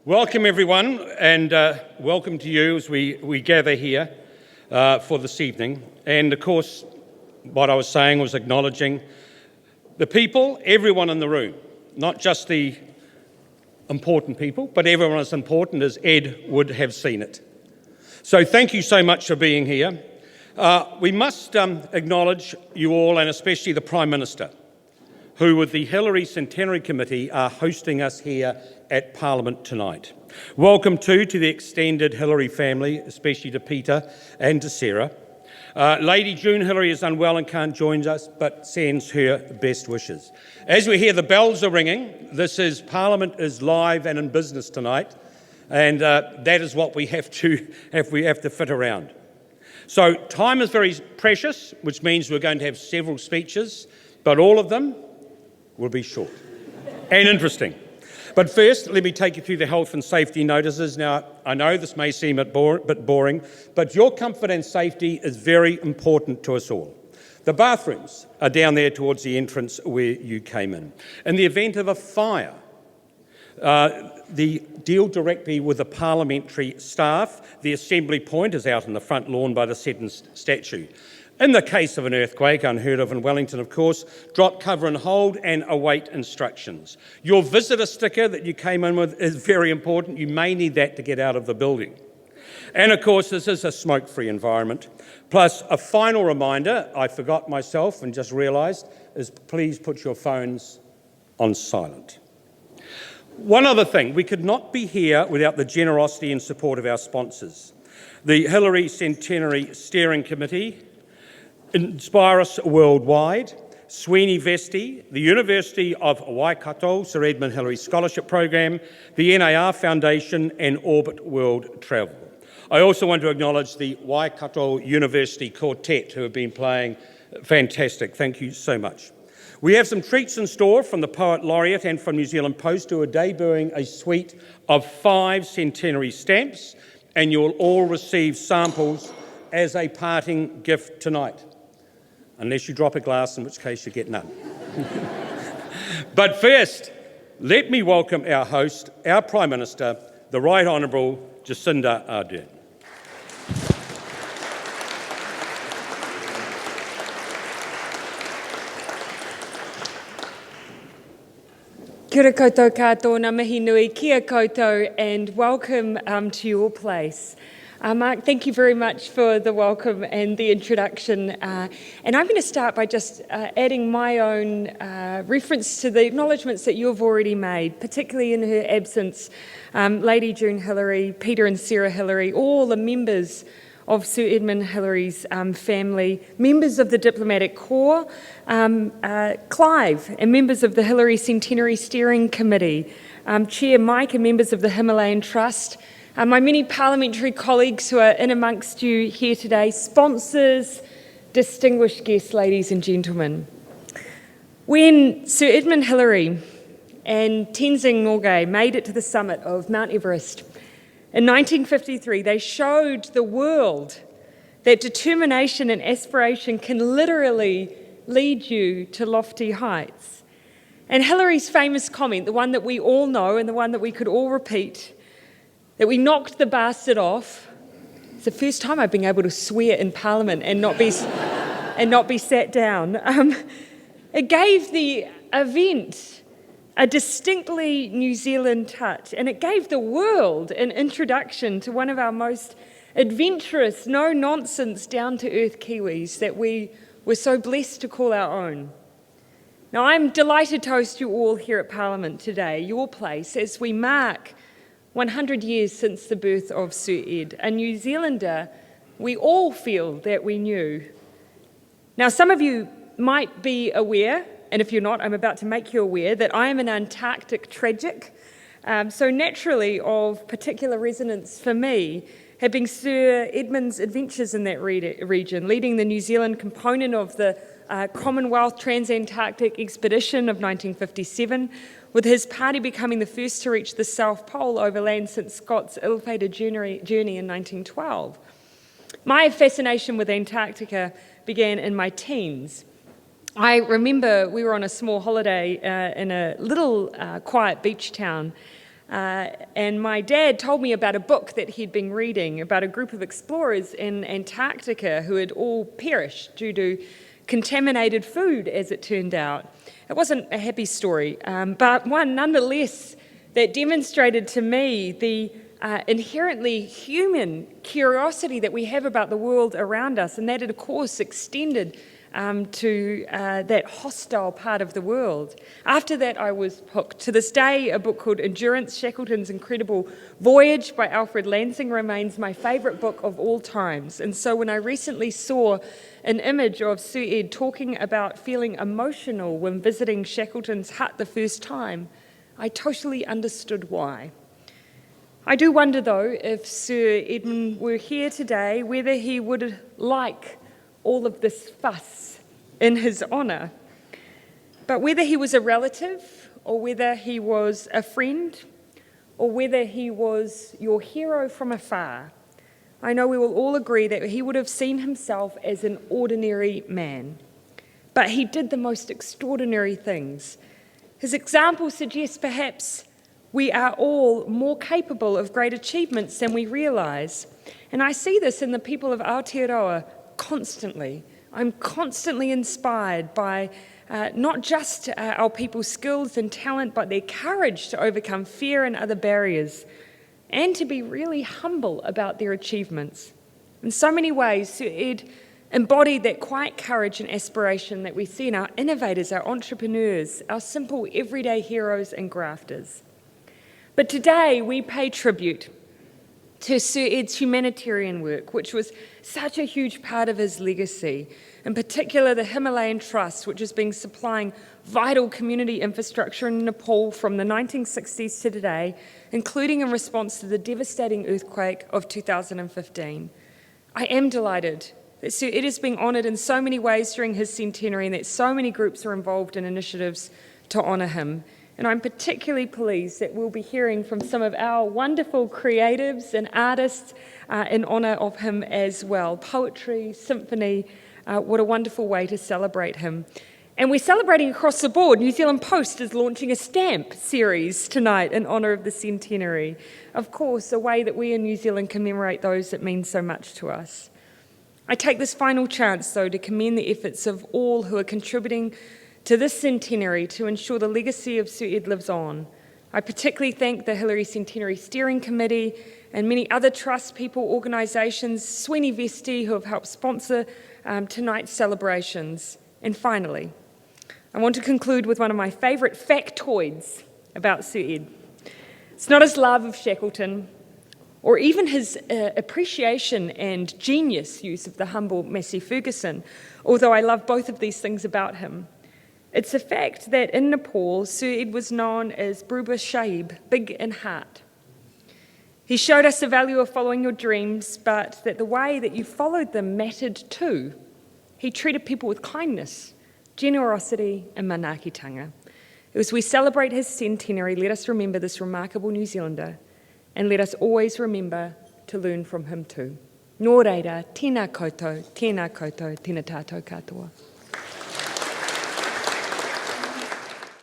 Welcome everyone, and welcome to you as we gather here for this evening. And of course, what I was saying was acknowledging the people, everyone in the room, not just the important people, but everyone as important as Ed would have seen it. So thank you so much for being here. We must acknowledge you all, and especially the Prime Minister, who with the Hillary Centenary Committee are hosting us here at Parliament tonight. Welcome too to the extended Hillary family, especially to Peter and to Sarah. Lady June Hillary is unwell and can't join us, but sends her best wishes. As we hear the bells are ringing, Parliament is live and in business tonight, and that is what we have to fit around. So time is very precious, which means we're going to have several speeches, but all of them will be short and interesting. But first, let me take you through the health and safety notices. Now, I know this may seem a bit boring, but your comfort and safety is very important to us all. The bathrooms are down there towards the entrance where you came in. In the event of a fire, deal directly with the parliamentary staff. The assembly point is out on the front lawn by the Seddon statue. In the case of an earthquake, unheard of in Wellington, of course, drop, cover and hold and await instructions. Your visitor sticker that you came in with is very important. You may need that to get out of the building. And of course, this is a smoke-free environment. Plus, a final reminder, I forgot myself and just realised, is please put your phones on silent. One other thing, we could not be here without the generosity and support of our sponsors. The Hillary Centenary Steering Committee, Inspire Us Worldwide, SweeneyVesty, the University of Waikato, Sir Edmund Hillary Scholarship Program, the NAR Foundation and Orbit World Travel. I also want to acknowledge the Waikato University Quartet who have been playing fantastic. Thank you so much. We have some treats in store from the Poet Laureate and from New Zealand Post who are debuting a suite of 5 centenary stamps, and you'll all receive samples as a parting gift tonight. Unless you drop a glass, in which case you get none. But first, let me welcome our host, our Prime Minister, the Right Honourable Jacinda Ardern. Kia ora koutou katoa, ngā mihi nui, kia koutou, and welcome to your place. Mark, thank you very much for the welcome and the introduction. And I'm going to start by just adding my own reference to the acknowledgements that you've already made, particularly in her absence. Lady June Hillary, Peter and Sarah Hillary, all the members of Sir Edmund Hillary's family, members of the Diplomatic Corps, Clive, and members of the Hillary Centenary Steering Committee, Chair Mike and members of the Himalayan Trust, my many parliamentary colleagues who are in amongst you here today, sponsors, distinguished guests, ladies and gentlemen. When Sir Edmund Hillary and Tenzing Norgay made it to the summit of Mount Everest in 1953, they showed the world that determination and aspiration can literally lead you to lofty heights. And Hillary's famous comment, the one that we all know and the one that we could all repeat, that we knocked the bastard off. It's the first time I've been able to swear in Parliament and not be sat down. It gave the event a distinctly New Zealand touch, and it gave the world an introduction to one of our most adventurous, no-nonsense, down-to-earth Kiwis that we were so blessed to call our own. Now, I'm delighted to host you all here at Parliament today, your place, as we mark 100 years since the birth of Sir Ed, a New Zealander we all feel that we knew. Now, some of you might be aware, and if you're not, I'm about to make you aware, that I am an Antarctic tragic. So naturally, of particular resonance for me have been Sir Edmund's adventures in that region, leading the New Zealand component of the Commonwealth Transantarctic Expedition of 1957, with his party becoming the first to reach the South Pole overland since Scott's ill-fated journey in 1912. My fascination with Antarctica began in my teens. I remember we were on a small holiday in a little quiet beach town And my dad told me about a book that he'd been reading about a group of explorers in Antarctica who had all perished due to contaminated food, as it turned out. It wasn't a happy story, but one nonetheless that demonstrated to me the inherently human curiosity that we have about the world around us, and that it, of course, extended to that hostile part of the world. After that, I was hooked. To this day, a book called Endurance, Shackleton's Incredible Voyage by Alfred Lansing remains my favourite book of all times. And so when I recently saw an image of Sir Ed talking about feeling emotional when visiting Shackleton's hut the first time, I totally understood why. I do wonder, though, if Sir Edmund were here today, whether he would like all of this fuss in his honour. But whether he was a relative, or whether he was a friend, or whether he was your hero from afar, I know we will all agree that he would have seen himself as an ordinary man. But he did the most extraordinary things. His example suggests perhaps we are all more capable of great achievements than we realise. And I see this in the people of Aotearoa constantly. I'm constantly inspired by not just our people's skills and talent, but their courage to overcome fear and other barriers, and to be really humble about their achievements. In so many ways, Sir Ed embodied that quiet courage and aspiration that we see in our innovators, our entrepreneurs, our simple everyday heroes and grafters. But today we pay tribute to Sir Ed's humanitarian work, which was such a huge part of his legacy, in particular the Himalayan Trust, which has been supplying vital community infrastructure in Nepal from the 1960s to today, including in response to the devastating earthquake of 2015. I am delighted that Sir Ed is being honoured in so many ways during his centenary, and that so many groups are involved in initiatives to honour him. And I'm particularly pleased that we'll be hearing from some of our wonderful creatives and artists in honour of him as well. Poetry, symphony, what a wonderful way to celebrate him. And we're celebrating across the board. New Zealand Post is launching a stamp series tonight in honour of the centenary. Of course, a way that we in New Zealand commemorate those that mean so much to us. I take this final chance, though, to commend the efforts of all who are contributing to this centenary to ensure the legacy of Sir Ed lives on. I particularly thank the Hillary Centenary Steering Committee and many other trust people, organisations, SweeneyVesty, who have helped sponsor tonight's celebrations. And finally, I want to conclude with one of my favourite factoids about Sir Ed. It's not his love of Shackleton, or even his appreciation and genius use of the humble Massey Ferguson, although I love both of these things about him. It's the fact that in Nepal, Sir Ed was known as Bruba Shahib, big in heart. He showed us the value of following your dreams, but that the way that you followed them mattered too. He treated people with kindness, generosity, and manaakitanga. As we celebrate his centenary, let us remember this remarkable New Zealander, and let us always remember to learn from him too. Nō reira, tēnā koutou, tēnā tātou katoa.